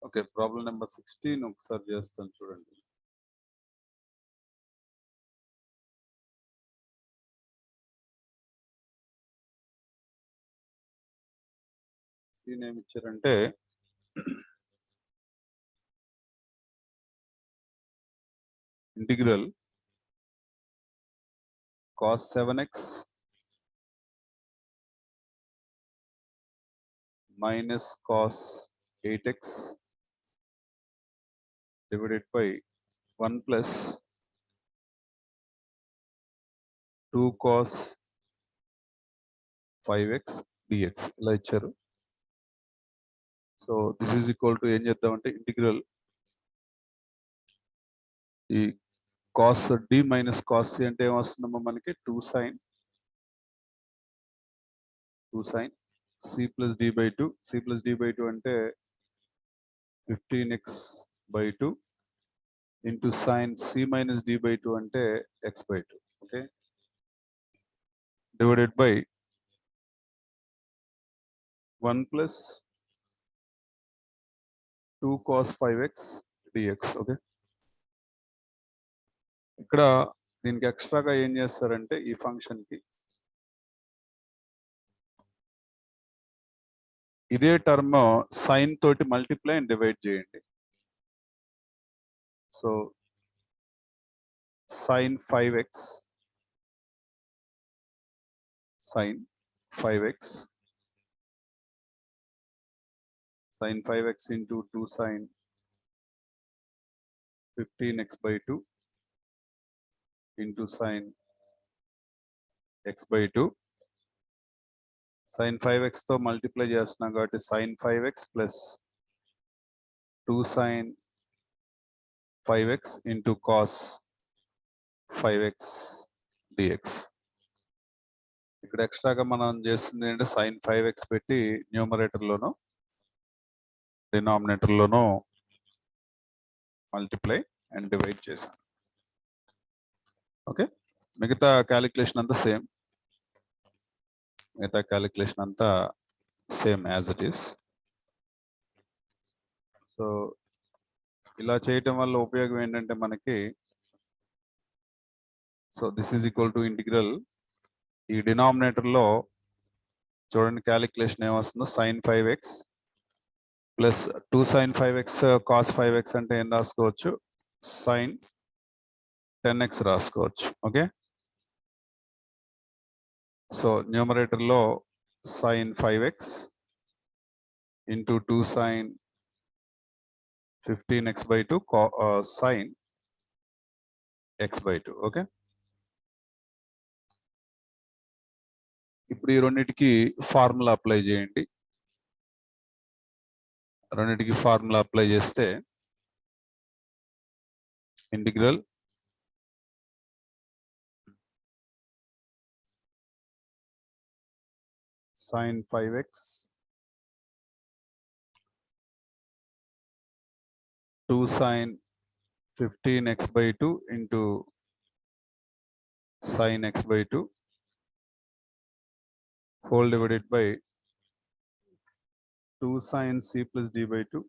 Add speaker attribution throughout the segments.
Speaker 1: Okay, problem number 16 ఒకసారి చేస్తాను చూడండి. దీని ఏమి ఇచ్చారంటే integral cos 7x minus cos 8x divided by 1 plus 2 cos 5x dx ఇలా ఇచ్చారు. So this is equal to ఏం చేద్దామంటే ఇంటిగ్రల్ ఈ cos D minus cos C అంటే ఏమొస్తుందమ్మా మనకి 2 sin C plus D by 2. C plus D by 2 అంటే 15x by 2 into sin c minus d by 2 అంటే x by 2. Okay, divided by 1 plus 2 cos 5x dx. Okay, ఇక్కడ దీనికి ఎక్స్ట్రాగా ఏం చేస్తారంటే ఈ ఫంక్షన్ కి ఇదే టర్మ్ సైన్ తోటి మల్టిప్లై అండ్ డివైడ్ చేయండి. So sin 5x sin 5x into 2 sin 15x by 2 into sin x by 2. sin 5x తో మల్టిప్లై చేస్తున్నాం కాబట్టి sin 5x plus 2 sin 5x into cos 5x dx. ఇక్కడ ఎక్స్ట్రాగా మనం చేస్తుంది ఏంటంటే sin 5x పెట్టి న్యూమరేటర్లోనూ డినామినేటర్లోనూ మల్టిప్లై అండ్ డివైడ్ చేశాం. ఓకే, మిగతా క్యాలిక్యులేషన్ అంతా same. As it is. So ఇలా చేయటం వల్ల ఉపయోగం ఏంటంటే మనకి, so this is equal to integral ఈ డినామినేటర్లో చూడండి క్యాలిక్యులేషన్ ఏమొస్తుందో sin 5x plus 2 sin 5x cos 5x అంటే ఏం రాసుకోవచ్చు, sin 10x రాసుకోవచ్చు. ఓకే, సో న్యూమరేటర్లో sin 5x into 2 sin 15x by 2 sin x by 2. Okay, ఇప్పుడు ఈ రెండింటికి ఫార్ములా అప్లై చేయండి. రెండింటికి ఫార్ములా అప్లై చేస్తే integral sin 5x 2 sin 15x by 2 into sin x by 2 whole divided by 2 sin c plus d by 2.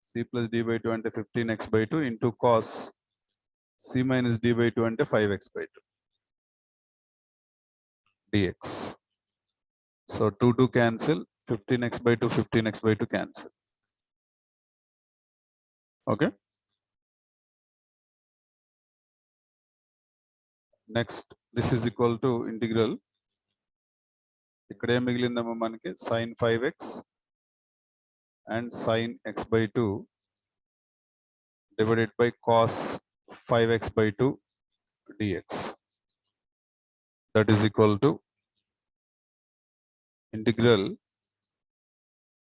Speaker 1: c plus d by 2 అంటే 15x by 2 into cos c minus d by 2 అంటే 5x by 2 dx. So 2 cancel, 15x by 2 15x by 2 cancel. Okay, next this is equal to integral ఇక్కడ ఏం మిగిలిందమ్మా మనకి sin 5x and sin x by 2 divided by cos 5x by 2 dx. That is equal to integral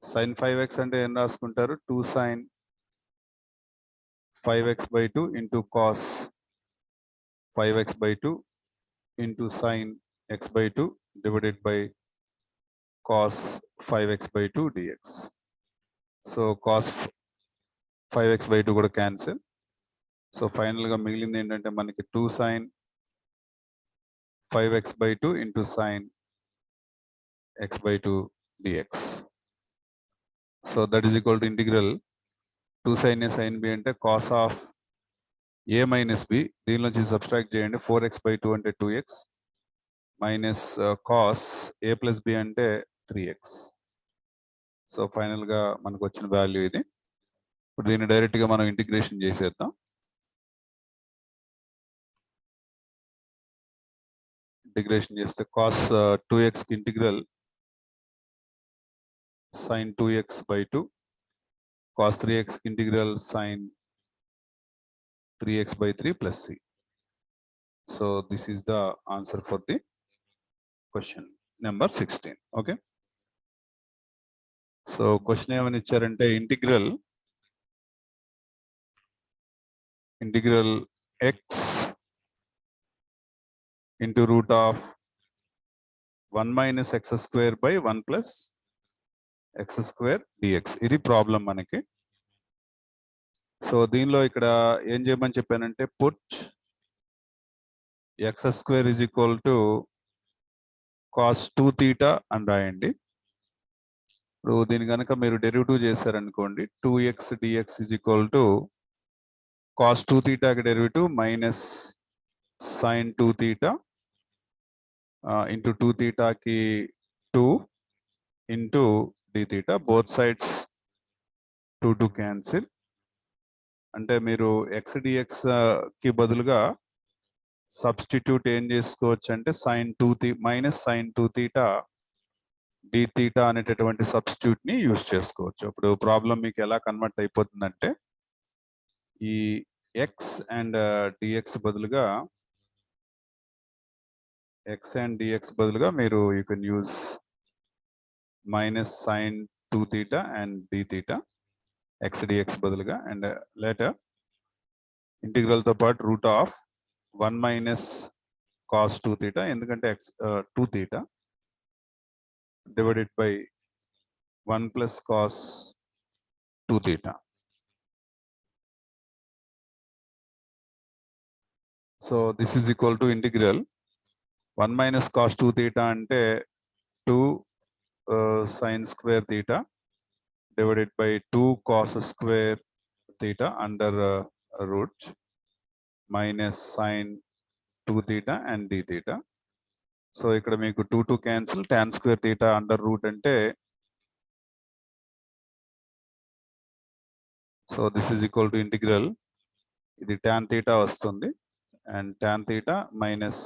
Speaker 1: sin 5x అంటే ఏం రాసుకుంటారు, 2 sin 5x by 2 into cos 5x by 2 into sin x by 2 divided by cos 5x by 2 dx. So cos 5x by 2 కూడా cancel. So ఫైనల్గా మిగిలింది ఏంటంటే మనకి 2 sin 5x by 2 into sin x by 2 dx. So that is equal to integral 2 sin A sin B అంటే cos of A minus B, దీనిలోంచి subtract చేయండి. 4x/2 అంటే 2x minus cos A plus B అంటే 3x. So final గా మనకు వచ్చిన value ఇది. ఇప్పుడు దీన్ని డైరెక్ట్ గా మనం ఇంటిగ్రేషన్ చేసేద్దాం. ఇంటిగ్రేషన్ చేస్తే cos 2x కి integral sin 2x/2, cos 3x కి integral sin 3x/3 plus c. So this is the answer for the question number 16. Okay. So question ఏమని ఇచ్చారంటే integral x into root of 1 minus x square by 1 plus x square dx. ఇది problem మనకి. So దీనిలో ఇక్కడ ఏం చేయమని చెప్పానంటే put x square is equal to cos 2 theta అని రాయండి. ఇప్పుడు దీని కనుక మీరు డెరివేటివ్ చేశారనుకోండి 2x dx is equal to cos 2 theta కి derivative minus sin 2 theta into 2 theta కి 2 into d theta, both sides 2 cancel. అంటే మీరు x dx కి బదులుగా సబ్స్టిట్యూట్ ఏం చేసుకోవచ్చు అంటే sin 2 minus sin 2 theta d theta అనేటటువంటి సబ్స్టిట్యూట్ ని యూజ్ చేసుకోవచ్చు. ఇప్పుడు ప్రాబ్లం మీకు ఎలా కన్వర్ట్ అయిపోతుందంటే ఈ x అండ్ dx బదులుగా మీరు you can use minus sin 2 theta and d theta x dx బదులుగా, అండ్ లేటర్ ఇంటిగ్రల్ తో పాటు route of 1 minus cos 2 theta ఎందుకంటే x 2 theta divided by 1 plus cos 2 theta. So this is equal to integral 1 minus cos 2 theta అంటే 2 sin square theta divided by 2 cos square theta under root minus sin 2 theta and d theta. So ఇక్కడ మీకు 2 cancel, tan square theta under root అంటే so this is equal to integral, ఇది tan theta వస్తుంది and tan theta minus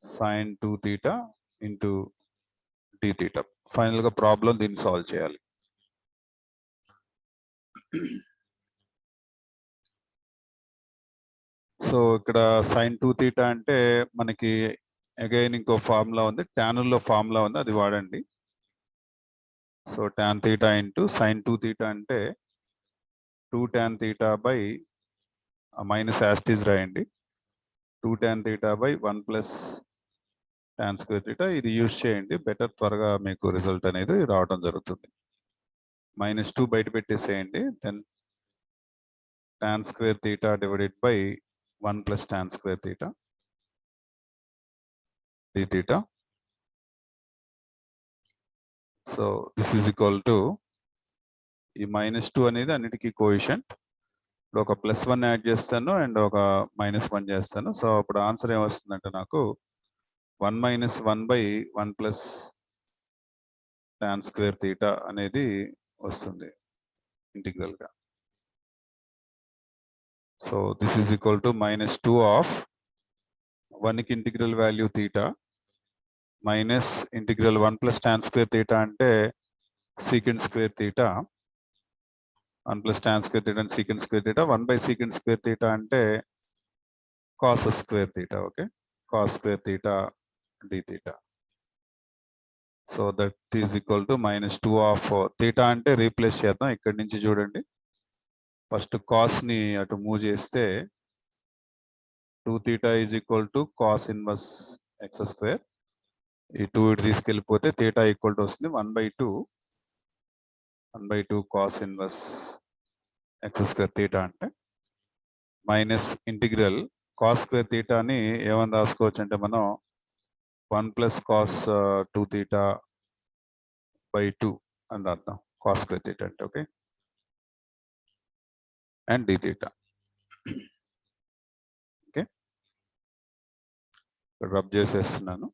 Speaker 1: sin 2 theta into d theta. Final గా problem దీన్ని solve చేయాలి. సో ఇక్కడ sin 2 theta అంటే మనకి అగైన్ ఇంకో ఫార్ములా ఉంది, ట్యానుల్లో ఫార్ములా ఉంది, అది వాడండి. So tan theta into sin 2 theta అంటే 2 tan theta బై మైనస్ యాస్టీస్ రాయండి, 2 tan theta బై 1 ప్లస్ tan square theta. ఇది యూజ్ చేయండి, బెటర్, త్వరగా మీకు రిజల్ట్ అనేది రావడం జరుగుతుంది. -2 బయట పెట్టేసేయండి, then tan square theta divided by 1 plus tan square theta d theta. So this is equal to ఈ -2 అనేది అన్నిటికీ కోఎఫిషియంట్. ఇప్పుడు ఒక +1 యాడ్ చేస్తాను అండ్ ఒక -1 చేస్తాను. సో అప్పుడు ఆన్సర్ ఏమొస్తుందంటే నాకు 1 minus 1 by 1 plus tan square theta అనేది వస్తుంది ఇంటిగ్రల్ గా. So this is equal to -2 of 1 కి integral value theta minus integral 1 plus tan square theta అంటే secant square theta, 1 plus tan square theta and secant square theta, 1 by secant square theta అంటే cos square theta. Okay, cos square theta d theta. So that is equal to -2 of theta అంటే replace చేద్దాం. ఇక్కడి నుంచి చూడండి, first cos ని అటు move చేస్తే 2 theta is equal to cos inverse x square, ఈ 2 ఇటు తీసుకెళ్ళిపోతే theta ఈక్వల్ టు వస్తుంది 1/2 cos inverse x square theta అంటే minus integral cos square theta ని ఏమని రాసుకోవచ్చు అంటే మనం 1 plus cos 2 theta by 2 అని రాద్దాం. cos square theta అంటే okay and d theta okay rub చేసేస్తున్నాను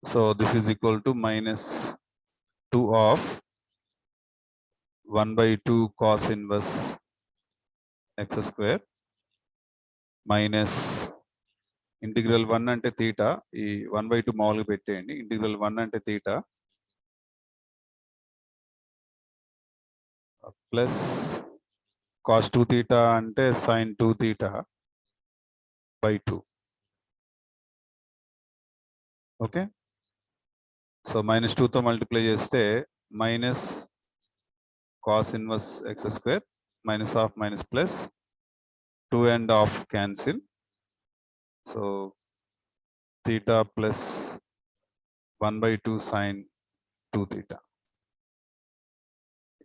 Speaker 1: so this is equal to minus 2 of 1/2 cos inverse x square minus integral 1 అంటే తీటా ఈ 1/2 మామూలుగా పెట్టేయండి ఇంటిగ్రల్ 1 అంటే తీటా ప్లస్ cos 2 theta అంటే sin 2 theta by 2 okay so minus 2 తో multiply చేస్తే minus cos inverse x square minus half minus plus 2 and half cancel so theta plus 1/2 sin 2 theta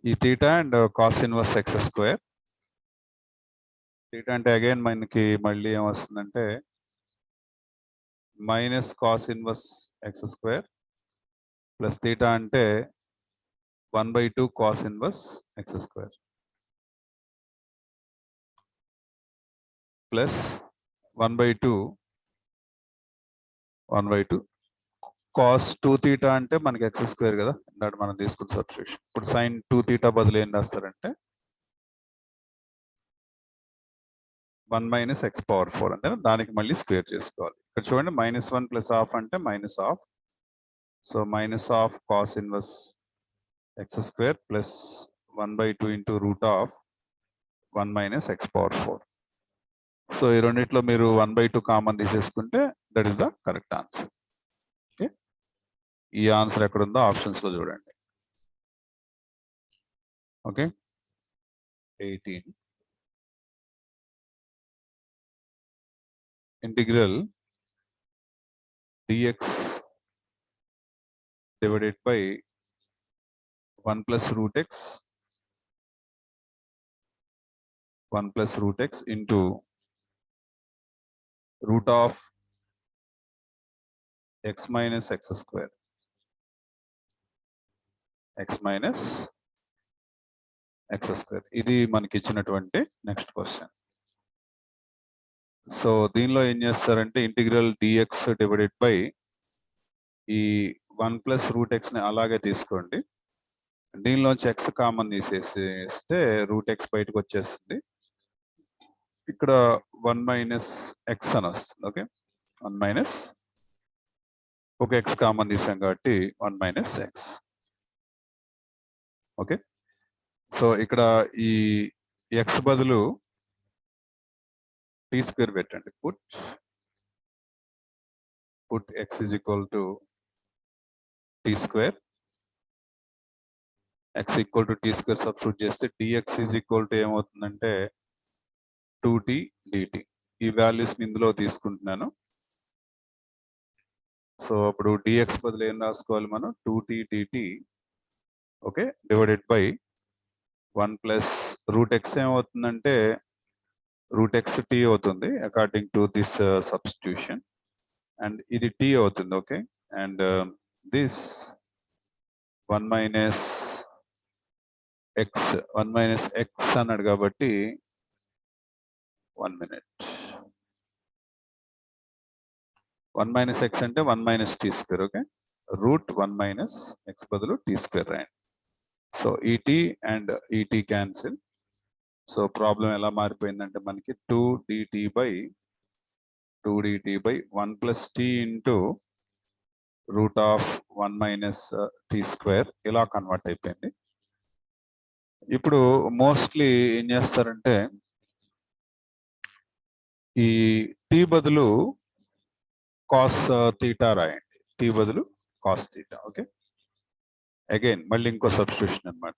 Speaker 1: ఈ theta and cos inverse x square theta అంటే again మనకి మళ్ళీ ఏమొస్తుందంటే minus cos inverse x square plus theta అంటే 1/2 cos inverse x square plus 1/2 cos 2 theta అంటే మనకి x square కదా ఇందాక మనం తీసుకున్న సబ్స్టిట్యూషన్ ఇప్పుడు sin 2 theta బదులు ఏం రాస్తారంటే 1 minus x power 4 అంటే దానికి మళ్ళీ స్క్వేర్ చేసుకోవాలి ఇక్కడ చూడండి -1 ప్లస్ హాఫ్ అంటే minus half so minus half cos inverse x square plus 1/2 into root of 1 minus x power 4 so ఈ రెండిట్లో మీరు 1/2 కామన్ తీసేసుకుంటే that is the correct answer okay ఈ ఆన్సర్ ఎక్కడ ఉందో ఆప్షన్స్ లో చూడండి okay 18 integral dx divided by 1 plus root x into root of x minus x square ఇది మనకి ఇచ్చినటువంటి నెక్స్ట్ క్వశ్చన్ సో దీనిలో ఏం చేస్తారంటే ఇంటిగ్రల్ dx డివైడెడ్ బై ఈ 1 ప్లస్ రూట్ x ని అలాగే తీసుకోండి దీనిలోంచి x కామన్ తీసేస్తే రూట్ x బయటకు వచ్చేస్తుంది ఇక్కడ 1 మైనస్ x అని వస్తుంది ఓకే 1 మైనస్ ఒక x కామన్ తీసాం కాబట్టి 1 మైనస్ x ఓకే సో ఇక్కడ ఈ x బదులు t స్క్వేర్ పెట్టండి put x is equal to t square x equal to t square substitute చేస్తే dx is equal to ఏమవుతుందంటే 2t dt ఈ వాల్యూస్ ని ఇందులో తీసుకుంటున్నాను సో అప్పుడు dx బదులు ఏం రాసుకోవాలి మనం 2t dt okay divided by 1 plus route x ఏమవుతుందంటే రూట్ x t అవుతుంది according to this substitution and ఇది t అవుతుంది okay and this 1 minus x అన్నాడు కాబట్టి 1 minute 1 minus x అంటే 1 minus t square okay root 1 minus x బదులు t square రాయండి so ఈ t అండ్ ఈ t క్యాన్సిల్ సో ప్రాబ్లం ఎలా మారిపోయిందంటే మనకి 2 dt by 1 plus t into root of 1 minus t square ఇలా కన్వర్ట్ అయిపోయింది ఇప్పుడు మోస్ట్లీ ఏం చేస్తారంటే ఈ t బదులు కాస్ తీటా రాయండి t బదులు కాస్ తీటా ఓకే అగైన్ మళ్ళీ ఇంకో సబ్స్టిట్యూషన్ అన్నమాట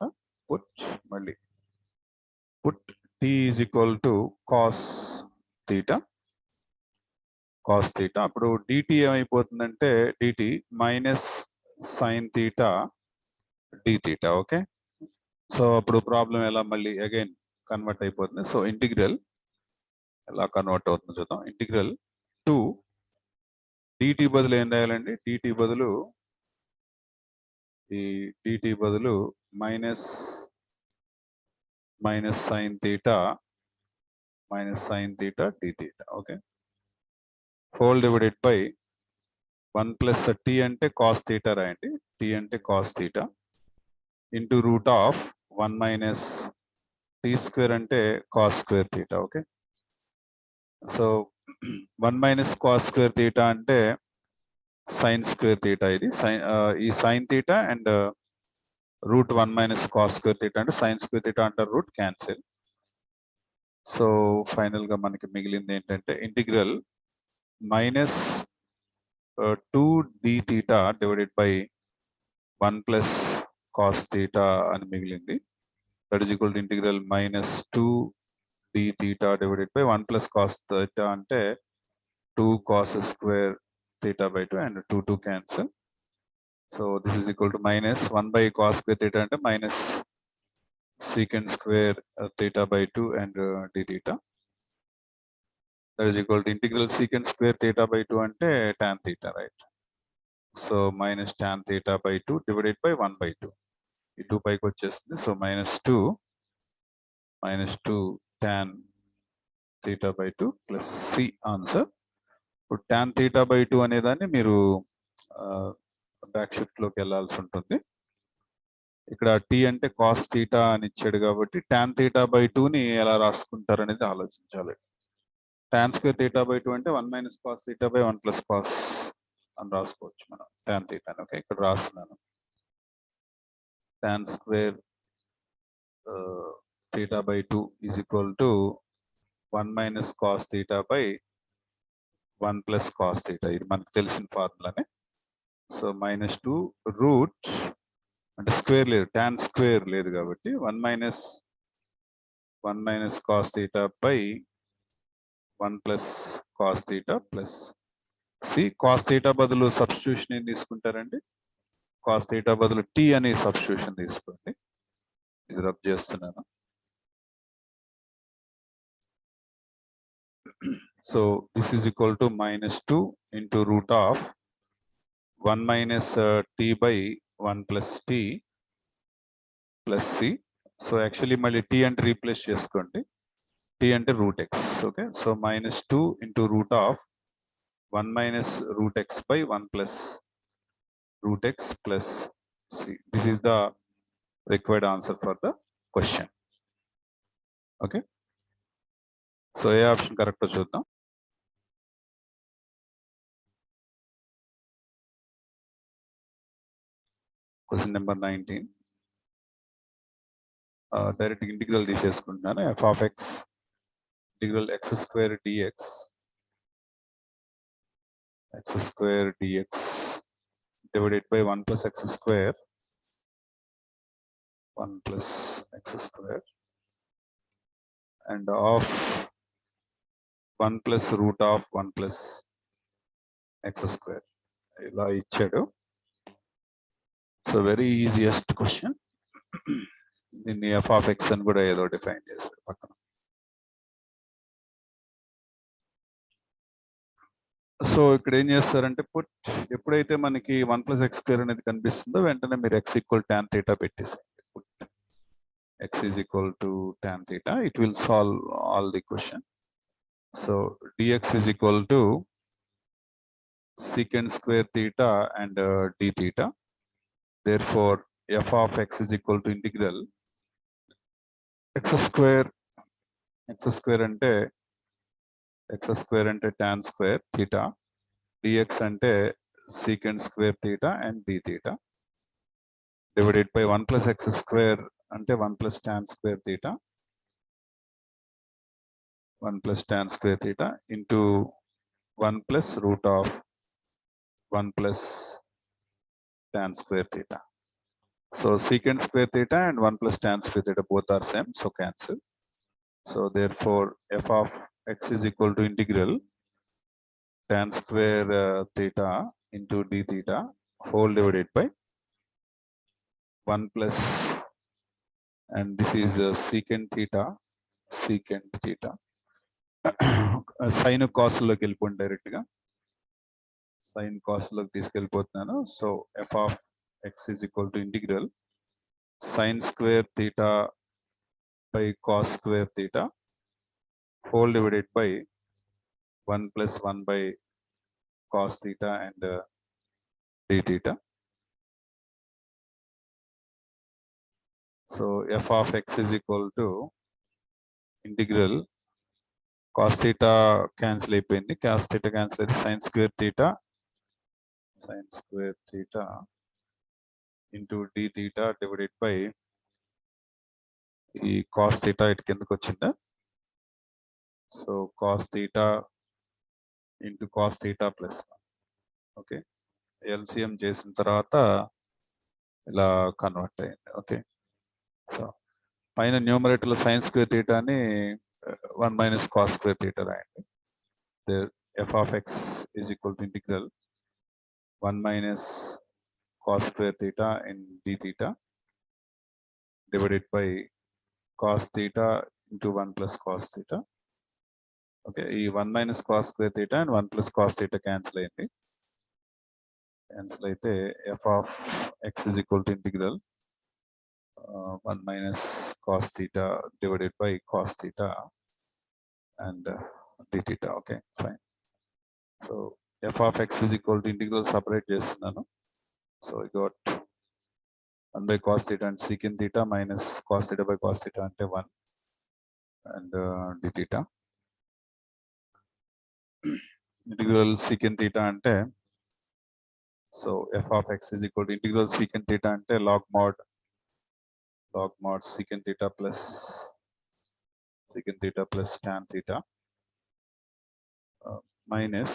Speaker 1: put t is equal to cos theta అప్పుడు dt ఏమైపోతుందంటే dt minus sine theta d theta okay so అప్పుడు ప్రాబ్లం ఎలా మళ్ళీ అగైన్ కన్వర్ట్ అయిపోతుంది సో ఇంటిగ్రల్ ఎలా కన్వర్ట్ అవుతుందో చూద్దాం ఇంటిగ్రల్ 2 dt బదులు ఏం రాయాలండి? dt బదులు ఈ dt బదులు minus sin theta d theta. Okay, whole divided by 1 plus t అంటే కాస్ థీటా రాయండి, t అంటే cos theta into root of 1 minus t square అంటే cos square theta. Okay, so 1 minus cos square theta అంటే sine square theta. ఇది ఈ sine theta and root 1 minus cos square theta అంటే sine square theta అంటారు, root cancel. So final గా మనకి మిగిలింది ఏంటంటే integral minus 2 d theta divided by 1 plus cos theta అని మిగిలింది. That is equal to integral minus 2 d theta divided by 1 plus cos theta అంటే 2 cos square theta by 2 and 2 cancel. So this is equal to minus 1 by cos square theta and minus secant square theta by 2 and d theta. That is equal to integral secant square theta by 2 and tan theta, right? So minus tan theta by 2 divided by 1 by 2. 2 pi వచ్చేస్తుంది. So minus 2 tan theta by 2 plus C answer. ఇప్పుడు tan theta by 2 అనేదాన్ని మీరు back shift లోకి వెళ్ళాల్సి ఉంటుంది. ఇక్కడ t అంటే cos theta అని ఇచ్చాడు కాబట్టి tan theta by 2 ని ఎలా రాసుకుంటారు అనేది ఆలోచించాలి. tan స్క్వేర్ theta by 2 అంటే 1 minus cos theta by 1 plus cos అని రాసుకోవచ్చు మనం tan theta. ఓకే, ఇక్కడ రాస్తున్నాను tan square theta by 2 is equal to 1 minus cos theta by 1 plus cos theta. ఇది మనకు తెలిసిన ఫార్ములానే. సో మైనస్ 2 రూట్ అంటే స్క్వేర్ లేదు, tan స్క్వేర్ లేదు కాబట్టి 1 minus cos theta by 1 plus cos theta plus C. Cos theta బదులు substitution ఏం తీసుకుంటారండి? కాస్ థీటా బదులు టీ అనే సబ్స్టిట్యూషన్ తీసుకోండి. ఇది రబ్ చేస్తున్నాను. So this is equal to minus 2 into root of 1 minus T by 1 plus T plus C. So actually మళ్ళీ T అంటే రీప్లేస్ చేసుకోండి, టీ అంటే root X. Okay, so minus 2 into root of 1 minus root X by 1 plus root X plus C. This is the required answer for the question. Okay, so ఏ option కరెక్టో చూద్దాం. Question number 19. Direct integral తీసేసుకుంటున్నాను. F of x integral x square dx divided by 1 plus x square and of 1 plus root of 1 plus x square. ఇలా ఇచ్చాడు. So very easiest question. దీన్ని F of X అని కూడా ఏదో define చేశాడు పక్కన. So ఇక్కడ ఏం చేస్తారంటే ఎప్పుడైతే మనకి 1 ప్లస్ ఎక్స్ స్క్వేర్ అనేది కనిపిస్తుందో వెంటనే మీరు ఎక్స్ ఈక్వల్ tan theta పెట్టేసేయండి. x is equal to tan theta. It will solve all the question. So dx is equal to secant square theta and d theta. Therefore f of x is equal to integral x square ante tan square theta, dx ante secant square theta and d theta divided by 1 plus x square అంటే 1 plus tan square theta into 1 plus root of 1 plus tan square theta. So secant square theta and 1 plus tan square theta both are same, so cancel. So therefore f of x is equal to integral tan square theta into d theta whole divided by 1 plus, and this is secant theta sine cos లోకి వెళ్ళిపోండి direct గా. Sine cos లోకి తీసుకెళ్ళిపోతున్నాను. So f of x is equal to integral sine square theta by cos square theta whole divided by 1 plus 1 by cos theta and d theta. So f of x is equal to integral cos theta cancel అయిపోయింది, cos theta cancel అయితే sin square theta into d theta divided by ఈ cos theta ఇటు కిందకి వచ్చిందా. So cos theta into cos theta plus 1. Okay, LCM చేసిన తర్వాత ఇలా convert అయింది. ఓకే, సో పైన న్యూమరేటర్లో sine square థీటాని 1 minus cos square theta రాయండి. f of x is equal to integral 1 minus cos square theta in d theta divided by cos theta into 1 plus cos theta. Okay, ఈ 1 minus cos square theta and 1 plus cos theta cancel అయింది. Cancel అయితే f of x is equal to integral 1 minus cos theta divided by cos theta and d theta. Okay, fine. So f of x is equal to integral separate చేస్తున్నాను. So I got 1 by cos theta and secant theta minus cos theta by cos theta అంటే 1 and d theta. Integral secant theta అంటే so f of x is equal to integral secant theta అంటే log mod secant theta plus tan theta minus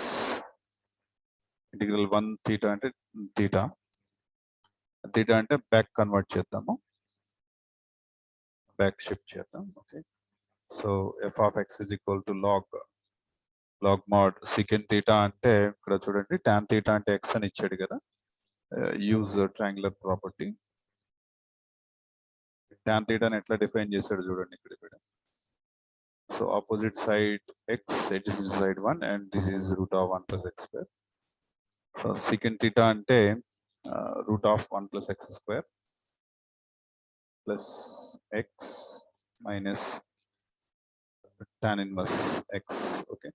Speaker 1: integral 1 theta అంటే theta అంటే back convert చేద్దాము, back shift చేద్దాం. Okay, so f of x is equal to log mod secant theta అంటే ఇక్కడ చూడండి tan theta అంటే x అని ఇచ్చాడు కదా, use triangular property. tan theta ని ఎట్లా డిఫైన్ చేశాడు చూడండి ఇక్కడ. So opposite side x, adjacent side 1 and this is root of 1 plus x square. So secant theta అంటే root of 1 plus x square plus x minus tan inverse x. Okay,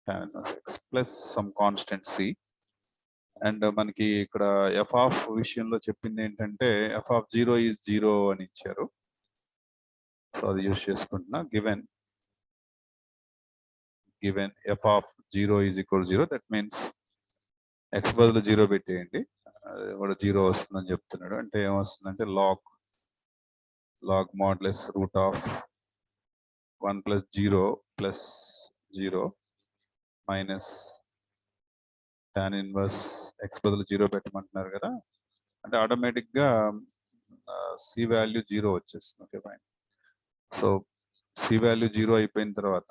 Speaker 1: tan inverse x plus some constant c. And మనకి ఇక్కడ f of విషయంలో చెప్పింది ఏంటంటే f of 0 is 0 అని ఇచ్చారు. So అది use చేసుకుంటున్నా. Given f of 0 is equal to 0, that means x బదులు 0 పెట్టేయండి, కూడా 0 వస్తుందని చెప్తున్నాడు. అంటే ఏమొస్తుందంటే log modulus root of 1 plus 0 plus 0 minus tan inverse x బదులు 0 పెట్టమంటున్నారు కదా, అంటే ఆటోమేటిక్ గా c వాల్యూ 0 వచ్చేస్తుంది. Okay, fine. So c value 0 అయిపోయిన తర్వాత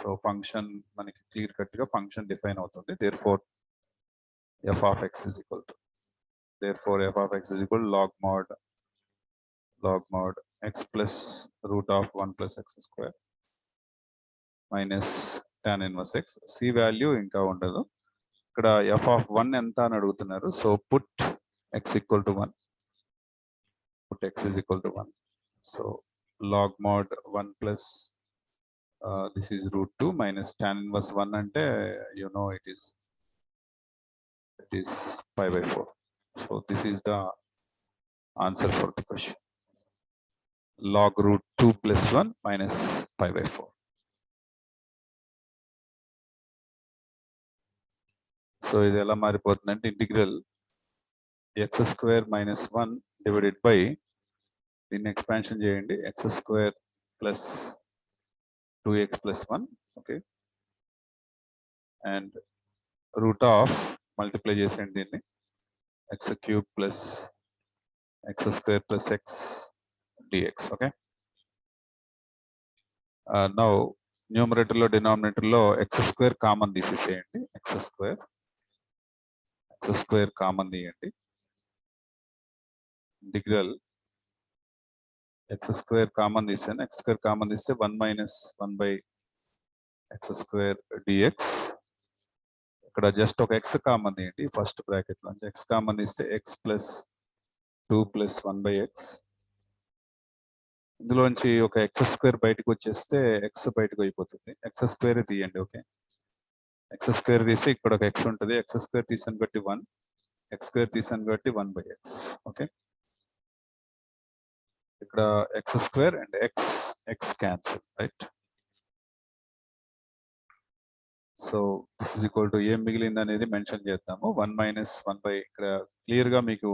Speaker 1: సో ఫంక్షన్ మనకి క్లియర్ కట్ గా ఫంక్షన్ డిఫైన్ అవుతుంది. therefore f of x is equal to log mod x plus root of 1 plus x square minus tan inverse x. c value ఇంకా ఉండదు. ఇక్కడ f of 1 ఎంత అని అడుగుతున్నారు. So put x equal to 1. So log mod 1 plus this is root 2 minus tan inverse 1 అంటే it is pi by 4. So this is the answer for the question. Log root 2 plus 1 minus pi by 4. సో ఇది ఎలా మారిపోతుందంటే ఇంటిగ్రల్ x square minus 1 divided by దీన్ని expansion చేయండి x square plus 2x plus 1. Okay, and root of multiply చేసేయండి దీన్ని x cube plus x square plus x dx. Okay, now న్యూమరేటర్లో డినామినేటర్లో x square కామన్ తీసేసేయండి. x square కామన్ తీయండి. ఇంటిగ్రల్ x square common తీసాను. x square కామన్ తీస్తే 1 minus 1 by x square dx. ఇక్కడ జస్ట్ ఒక ఎక్స్ కామన్ తీయండి ఫస్ట్ బ్రాకెట్ నుంచి. ఎక్స్ కామన్ తీస్తే ఎక్స్ ప్లస్ 2 ప్లస్ 1/x. ఇందులోంచి ఒక ఎక్స్ స్క్వేర్ బయటకు వచ్చేస్తే ఎక్స్ బయటకు అయిపోతుంది. ఎక్స్ స్క్వేర్ తీయండి. ఓకే, ఎక్స్ స్క్వేర్ తీసి ఇక్కడ ఒక ఎక్స్ ఉంటుంది. ఎక్స్ స్క్వేర్ తీసాను బట్టి 1, ఎక్స్ స్క్వేర్ తీసాను బట్టి 1/x. ఓకే, ఇక్కడ X square and X X cancel, right? So this is equal to ఏం మిగిలింది అనేది మెన్షన్ చేద్దాము. 1 - 1/. ఇక్కడ క్లియర్ గా మీకు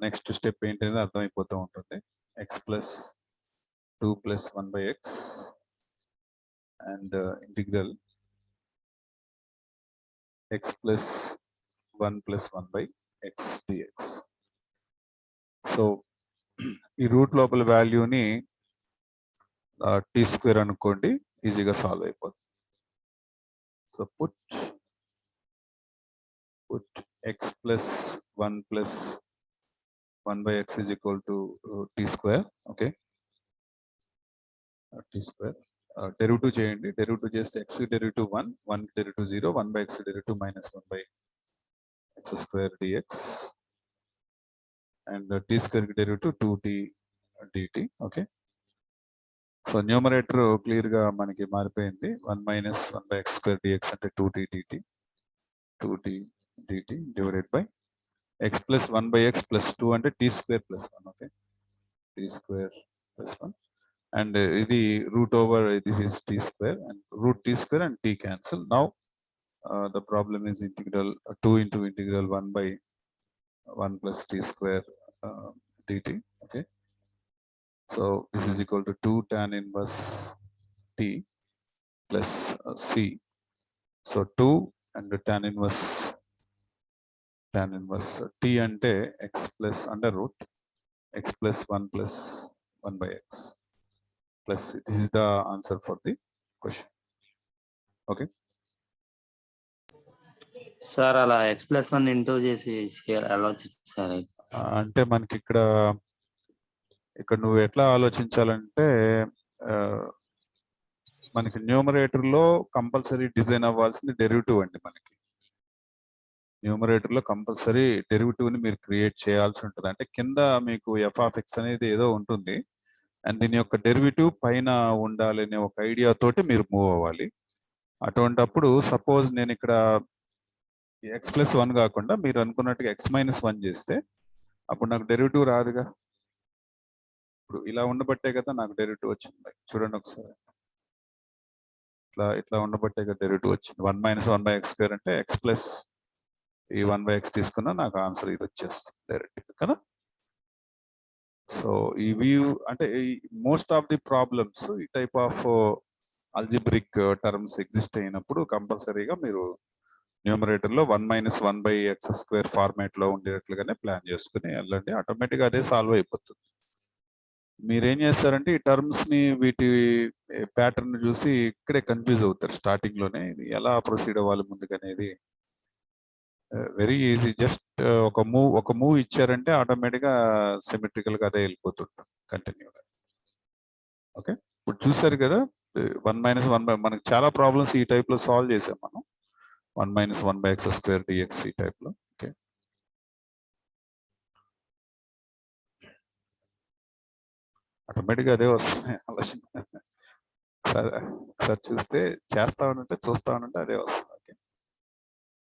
Speaker 1: నెక్స్ట్ స్టెప్ ఏంటనేది అర్థమైపోతూ ఉంటుంది. ఎక్స్ ప్లస్ 2 ప్లస్ 1/x and integral X plus 1 plus 1/x dx. So ఈ రూట్ లోపల వాల్యూని టీ స్క్వేర్ అనుకోండి, ఈజీగా సాల్వ్ అయిపోతుంది. So put x plus 1 plus 1/x is equal to t square. Okay, t square. Derivative చేయండి. Derivative చేస్తే x derivative 1, 1 derivative 0, 1/x derivative minus 1/x square dx, and t square derivative 2t dt. Okay, so numerator clear గా మనకి మారిపోయింది. 1 minus 1/x square dx అంటే 2t dt divided by x plus 1/x plus 2 అంటే t square plus 1. Okay, t square plus 1, and ఇది root over this is t square, and root t square and t cancel. Now the problem is integral 2 into integral 1/1 plus t square dt. Okay, so this is equal to 2 tan inverse t plus c. So 2 and tan inverse t అంటే x plus under root x plus 1 plus 1/x plus this is the answer for the question. Okay,
Speaker 2: sir అలా x plus 1 into చేసి ఆలోచించారు.
Speaker 1: అంటే మనకి ఇక్కడ నువ్వు ఎట్లా ఆలోచించాలంటే మనకి న్యూమరేటర్ లో కంపల్సరీ డిజైన్ అవ్వాల్సింది డెరివేటివ్ అండి. మనకి న్యూమరేటర్ లో కంపల్సరీ డెరివేటివ్ ని మీరు క్రియేట్ చేయాల్సి ఉంటుంది. అంటే కింద మీకు f of x అనేది ఏదో ఉంటుంది, అండ్ దీని యొక్క డెరివేటివ్ పైన ఉండాలి అనే ఒక ఐడియా తోటి మీరు మూవ్ అవ్వాలి. అటువంటప్పుడు సపోజ్ నేను ఇక్కడ x plus 1 కాకుండా మీరు అనుకున్నట్టుగా x minus 1 చేస్తే అప్పుడు నాకు డెరివేటివ్ రాదుగా. ఇప్పుడు ఇలా ఉండబట్టే కదా నాకు డెరివేటివ్ వచ్చింది. చూడండి ఒకసారి, ఇట్లా ఉండబట్టే కదా డెరివేటివ్ వచ్చింది. 1 minus 1/x square అంటే x ప్లస్ ఈ 1/x తీసుకున్నా నాకు ఆన్సర్ ఇది వచ్చేస్తుంది డైరెక్ట్ కదా. సో ఈ వ్యూ అంటే మోస్ట్ ఆఫ్ ది ప్రాబ్లమ్స్ ఈ type of algebraic terms exist అయినప్పుడు కంపల్సరీగా మీరు న్యూమరేటర్ లో 1 - 1/x square ఫార్మాట్ లో ఉండేటట్లుగానే ప్లాన్ చేసుకుని వెళ్ళండి. ఆటోమేటిక్ గా అదే సాల్వ్ అయిపోతుంది. మీరేం చేస్తారంటే ఈ టర్మ్స్ ని వీటి ప్యాటర్న్ చూసి ఇక్కడే కన్ఫ్యూజ్ అవుతారు స్టార్టింగ్ లోనే. ఇది ఎలా ప్రొసీడ్ అవ్వాలి ముందుకనేది వెరీ ఈజీ. జస్ట్ ఒక మూవ్ ఇచ్చారంటే ఆటోమేటిక్ గా సిమెట్రికల్ గా అదే వెళ్ళిపోతుంటాం కంటిన్యూగా. ఓకే, ఇప్పుడు చూసారు కదా 1 - 1/, మనకి చాలా ప్రాబ్లమ్స్ ఈ టైప్ లో సాల్వ్ చేసాం మనం. 1 - 1/x square dx ఈ టైప్ లో. ఓకే, ఆటోమేటిక్గా అదే వస్తున్నాయి ఆలోచన. సార్ చూస్తే చేస్తా ఉంటే చూస్తా ఉంటే అదే వస్తుంది.